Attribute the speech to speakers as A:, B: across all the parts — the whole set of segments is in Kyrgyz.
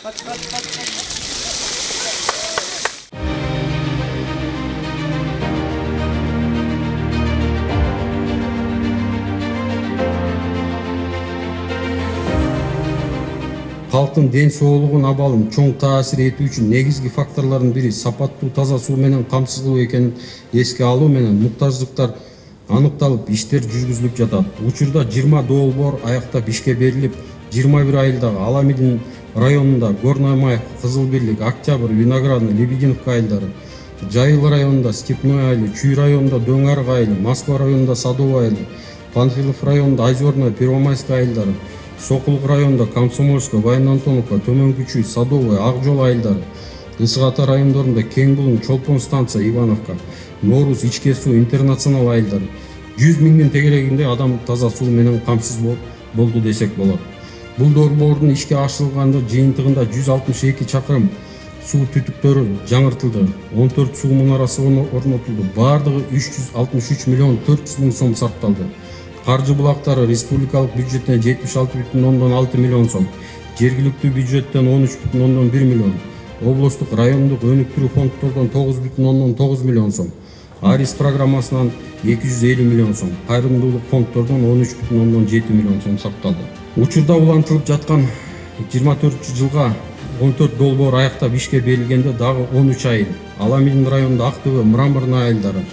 A: Халктын ден соолугун абалын чоң таасир этүүчү негизги факторлордун бири сапаттуу таза суу менен камсыз кылуу экенин эске алуу менен муктаждыктар аныкталып иштер жүргүзүлүп жатат. Учурда 20 долбоор аяктап ишке берилип, 21 айылдагы Аламидин районунда Горный Май, Кызылбирлик, Октябрь, Виноградный, Лебединовка айылдары, Жайыл районунда Степной айылы, Чүй районунда Дөң Арык айылы, Москва районунда Садовый айылы, Панфилов районунда Озерное, Первомайская айылдары, Сокулук районунда Комсомольская, Вайын-Антоновка, Төмөнкү Чүй, Садовый, Ак Жол айылдары, Ысык Ата райондорунда Кең Булуң, Чолпон станция, Ивановка, Норус, Ичке суу, Интернационал айылдары. 100 миңден тегерегинде адам таза суу менен камсыз болду десек болот. Бул долбоордун ишке ашырылганда жыйынтыгында 162 чакырым суу түтүктөрү жаңыртылды. 14 суу мунарасы орнотулду. Бардыгы 363 миллион 400 миң сом сарпталды. Каржы булактары республикалык бюджеттен 76,6 миллион сом, жергиликтүү бюджеттен 13,1 миллион, облустук райондук өнүктүрүү фонддордон 9,9 миллион сом, Арис программасынан 250 миллион сом, кайрымдуулук фонддордон 13,7 миллион сом сарпталды. Учурда улантылып жаткан 24 жылга 14 долбоор аяктап ишке берилгенде дагы 13 айыл, Аламидин районунда Актөбө, Мраморный айылдары,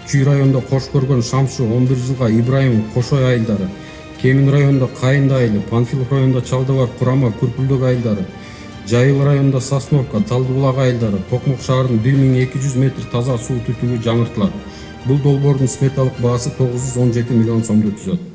A: Чүй районунда Кошкөргөн, Шамшы, 11 жылга Ибраим, Кошой айылдары, Кемин районунда Кайынды айылы, Панфилов районунда Чалдыбар, Курама, Күрпүлдөк айылдары, Жайыл районунда Сосновка, Талдыбулак айылдары, Токмок шаарынын 1200 метр таза суу түтүгү жаңыртылат. Бул долбоордун сметалык баасы 917 миллион сомду түзөт.